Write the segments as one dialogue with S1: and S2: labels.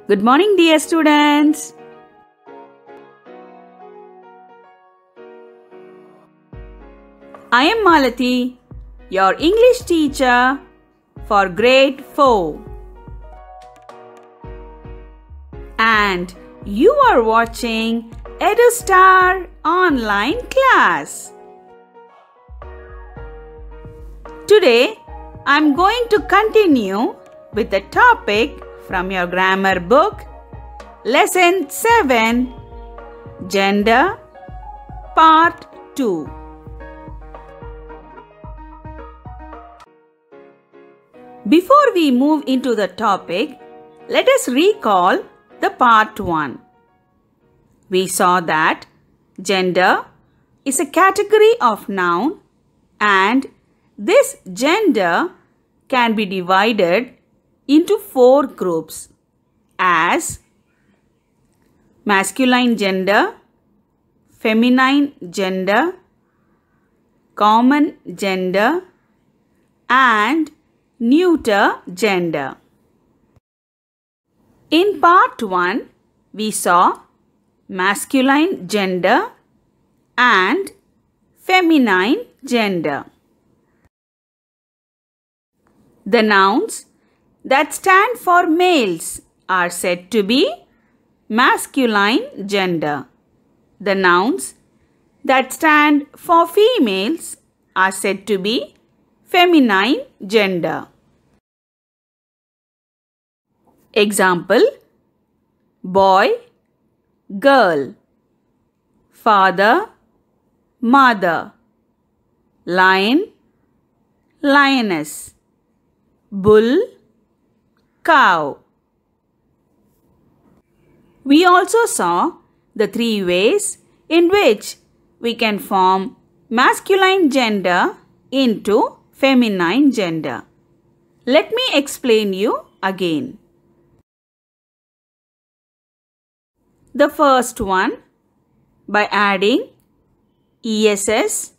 S1: Good morning, dear students. I am Malati, your English teacher for grade 4. And you are watching EduStar online class. Today, I am going to continue with the topic from your grammar book, Lesson 7, Gender, Part 2. Before we move into the topic, let us recall the Part 1. We saw that gender is a category of noun and this gender can be divided into 4 groups as masculine gender, feminine gender, common gender and neuter gender. In part 1, we saw masculine gender and feminine gender. The nouns that stand for males are said to be masculine gender. The nouns that stand for females are said to be feminine gender. Example: boy, girl, father, mother, lion, lioness, bull, cow. We also saw the 3 ways in which we can form masculine gender into feminine gender. Let me explain you again. The first one, by adding ESS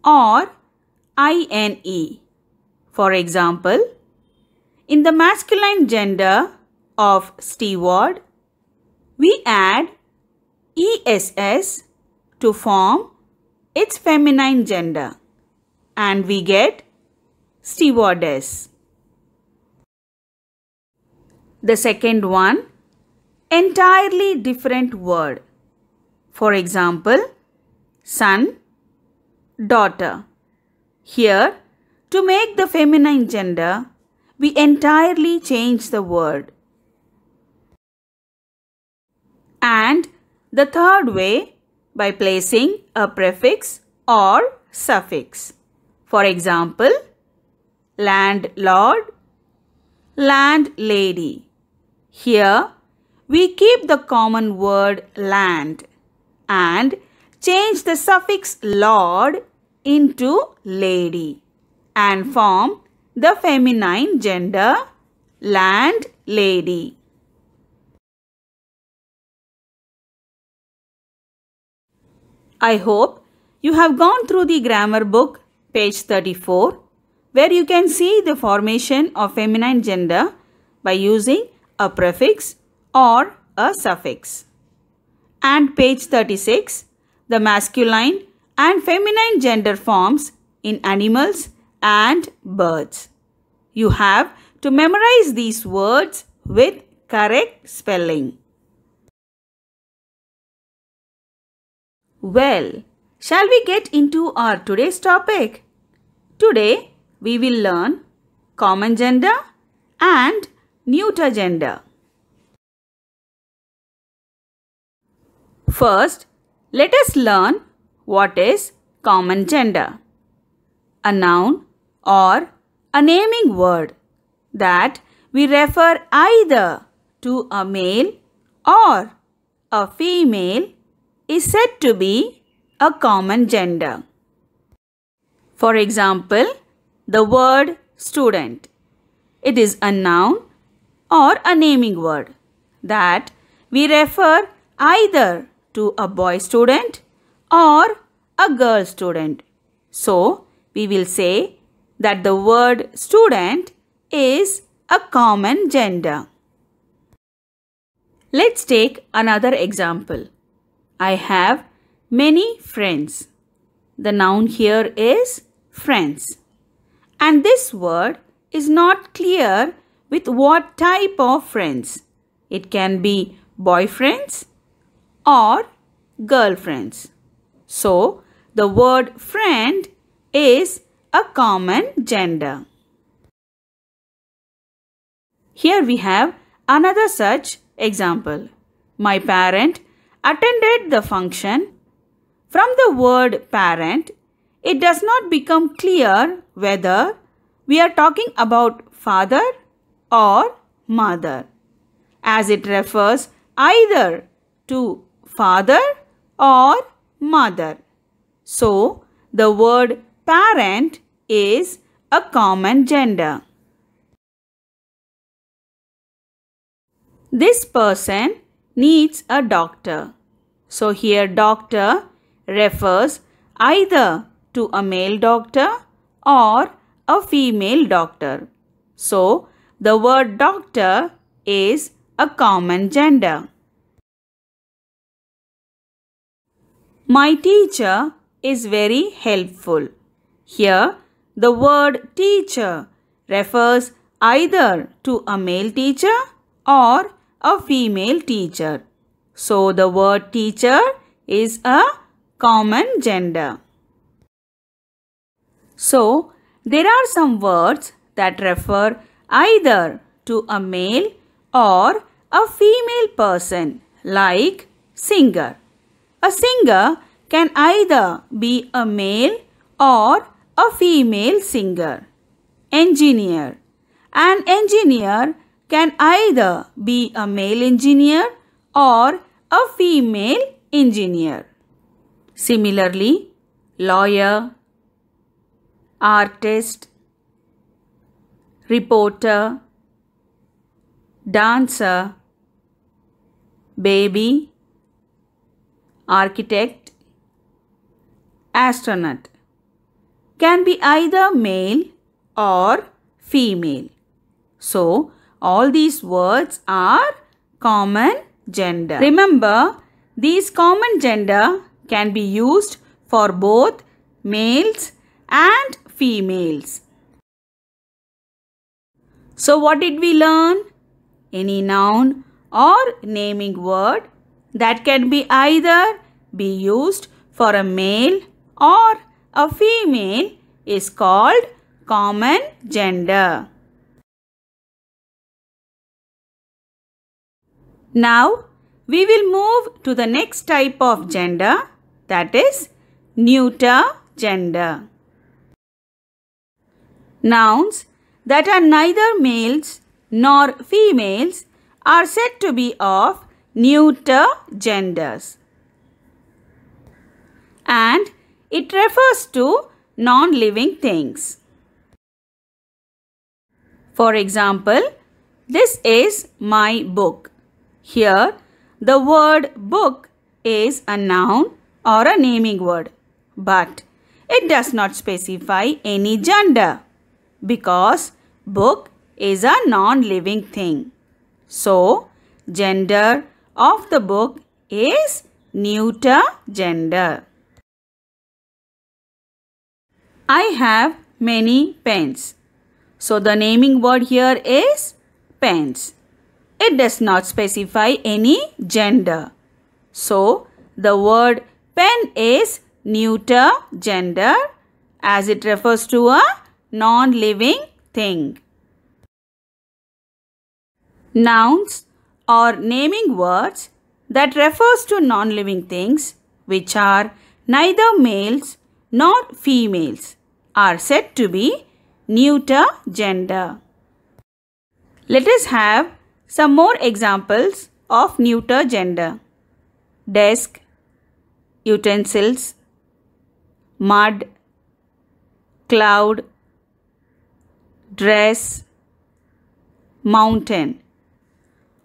S1: or INE. For example, in the masculine gender of steward, we add ESS to form its feminine gender and we get stewardess. The second one, entirely different word. For example, son, daughter. Here, to make the feminine gender, we entirely change the word. And the third way, by placing a prefix or suffix. For example, landlord, landlady. Here, we keep the common word land and change the suffix lord into lady and form the feminine gender landlady. I hope you have gone through the grammar book, page 34, where you can see the formation of feminine gender by using a prefix or a suffix. And page 36, the masculine and feminine gender forms in animals and birds. You have to memorize these words with correct spelling. Well, shall we get into our today's topic? Today, we will learn common gender and neuter gender. First, let us learn what is common gender. A noun or a naming word that we refer either to a male or a female is said to be a common gender. For example, the word student. It is a noun or a naming word that we refer either to a boy student or a girl student. So, we will say that the word student is a common gender. Let's take another example. I have many friends. The noun here is friends. And this word is not clear with what type of friends. It can be boyfriends or girlfriends. So, the word friend is a common gender. Here we have another such example. My parent attended the function. From the word parent, it does not become clear whether we are talking about father or mother, as it refers either to father or mother. So, the word parent is a common gender. This person needs a doctor. So, here doctor refers either to a male doctor or a female doctor. So, the word doctor is a common gender. My teacher is very helpful. Here, the word teacher refers either to a male teacher or a female teacher. So, the word teacher is a common gender. So, there are some words that refer either to a male or a female person, like singer. A singer can either be a male or a female singer. Engineer. An engineer can either be a male engineer or a female engineer. Similarly, lawyer, artist, reporter, dancer, baby, architect, astronaut can be either male or female. So, all these words are common gender. Remember, these common gender can be used for both males and females. So, what did we learn? Any noun or naming word that can be either be used for a male or a female is called common gender. Now, we will move to the next type of gender, that is neuter gender. Nouns that are neither males nor females are said to be of neuter genders. And it refers to non-living things. For example, this is my book. Here, the word book is a noun or a naming word, but it does not specify any gender because book is a non-living thing. So, gender of the book is neuter gender. I have many pens. So, the naming word here is pens. It does not specify any gender. So, the word pen is neuter gender as it refers to a non-living thing. Nouns or naming words that refers to non-living things which are neither males nor females are said to be neuter gender. Let us have some more examples of neuter gender. Desk, utensils, mud, cloud, dress, mountain.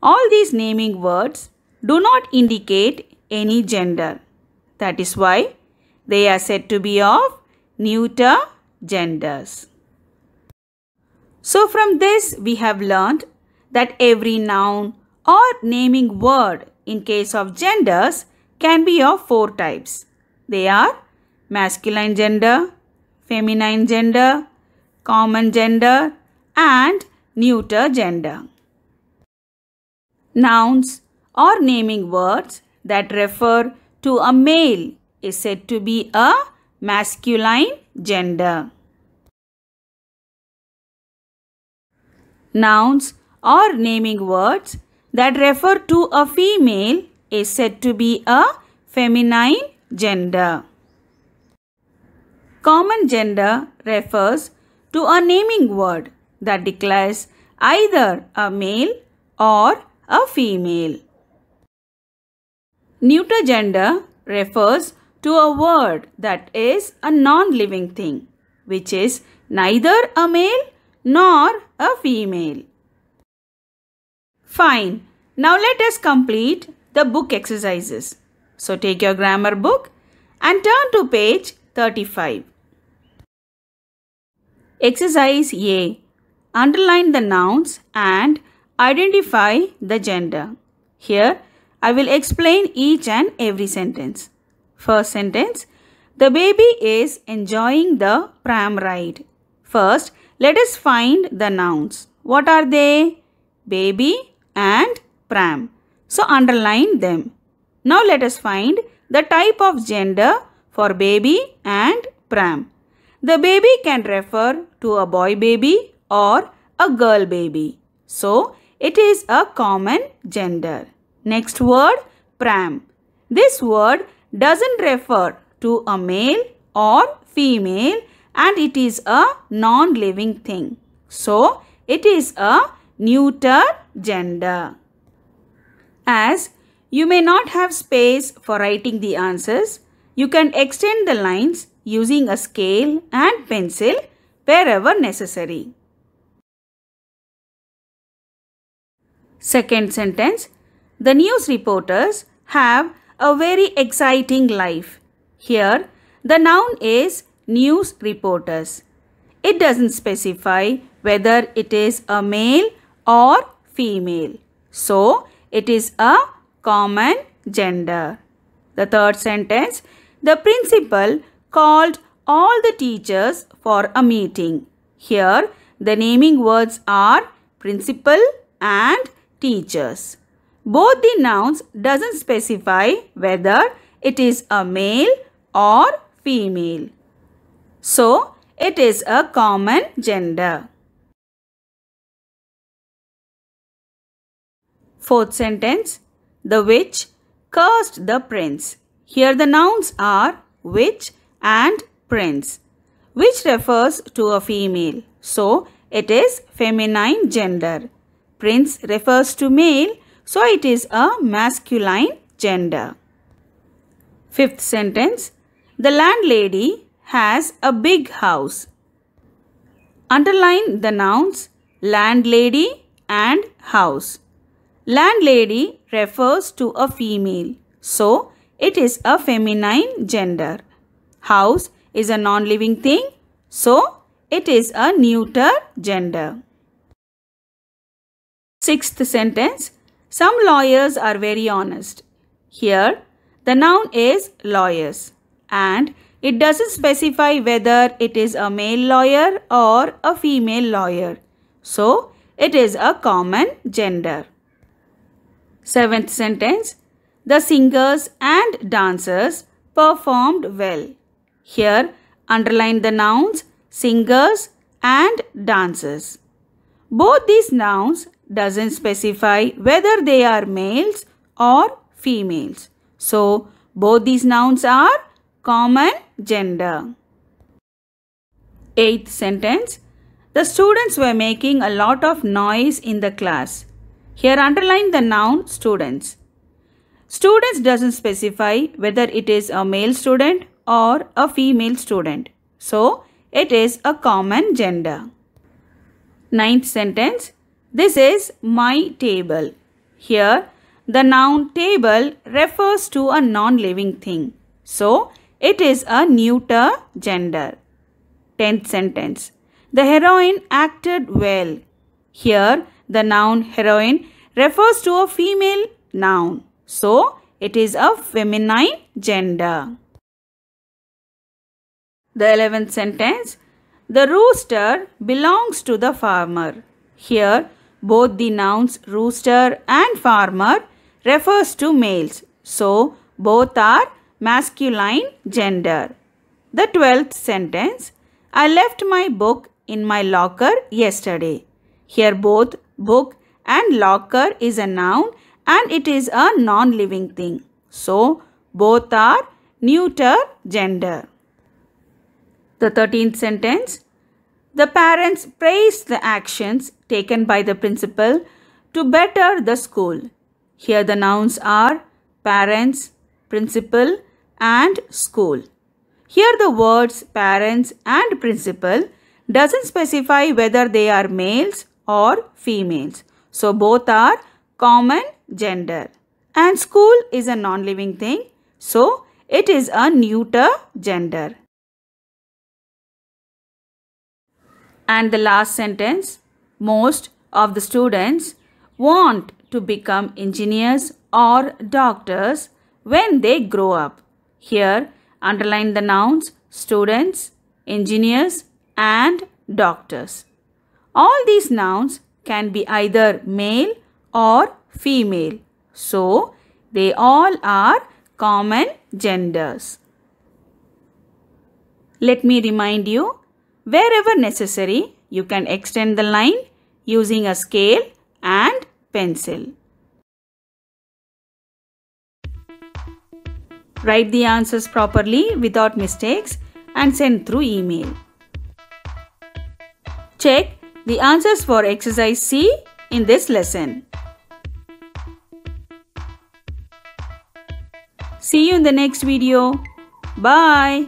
S1: All these naming words do not indicate any gender. That is why they are said to be of neuter genders. So from this we have learned that every noun or naming word in case of genders can be of 4 types. They are masculine gender, feminine gender, common gender, and neuter gender. Nouns or naming words that refer to a male is said to be a masculine gender. Nouns or naming words that refer to a female is said to be a feminine gender. Common gender refers to a naming word that declares either a male or a female. Neuter gender refers to a word that is a non-living thing, which is neither a male nor a female. Fine. Now let us complete the book exercises. So take your grammar book and turn to page 35. Exercise A. Underline the nouns and identify the gender. Here I will explain each and every sentence. First sentence. The baby is enjoying the pram ride. First, let us find the nouns. What are they? Baby and pram. So underline them. Now let us find the type of gender for baby and pram. The baby can refer to a boy baby or a girl baby. So it is a common gender. Next word, pram. This word doesn't refer to a male or female and it is a non-living thing. So it is a neuter gender. As you may not have space for writing the answers, you can extend the lines using a scale and pencil wherever necessary. Second sentence. The news reporters have a very exciting life. Here, the noun is news reporters. It doesn't specify whether it is a male or female. So, it is a common gender. The third sentence. The principal called all the teachers for a meeting. Here, the naming words are principal and teachers. Both the nouns doesn't specify whether it is a male or female. So, it is a common gender. Fourth sentence. The witch cursed the prince. Here the nouns are witch and prince. Witch refers to a female. So, it is feminine gender. Prince refers to male. So, it is a masculine gender. Fifth sentence. The landlady has a big house. Underline the nouns landlady and house. Landlady refers to a female. So, it is a feminine gender. House is a non-living thing. So, it is a neuter gender. Sixth sentence. Some lawyers are very honest. Here, the noun is lawyers and it doesn't specify whether it is a male lawyer or a female lawyer. So, it is a common gender. Seventh sentence. The singers and dancers performed well. Here, underline the nouns singers and dancers. Both these nouns doesn't specify whether they are males or females. So, both these nouns are common gender. Eighth sentence. The students were making a lot of noise in the class. Here underline the noun students. Students doesn't specify whether it is a male student or a female student. So, it is a common gender. Ninth sentence. This is my table. Here, the noun table refers to a non-living thing. So, it is a neuter gender. 10th sentence. The heroine acted well. Here, the noun heroine refers to a female noun. So, it is a feminine gender. The 11th sentence. The rooster belongs to the farmer. Here, both the nouns rooster and farmer refers to males. So, both are masculine gender. The 12th sentence. I left my book in my locker yesterday. Here, both book and locker is a noun and it is a non-living thing. So, both are neuter gender. The 13th sentence. The parents praised the actions taken by the principal to better the school. Here the nouns are parents, principal and school. Here the words parents and principal doesn't specify whether they are males or females. So both are common gender. And school is a non-living thing. So it is a neuter gender. And the last sentence, most of the students want to become engineers or doctors when they grow up. Here, underline the nouns students, engineers and doctors. All these nouns can be either male or female. So, they all are common genders. Let me remind you, wherever necessary, you can extend the line using a scale and pencil. Write the answers properly without mistakes and send through email. Check the answers for exercise C in this lesson. See you in the next video. Bye.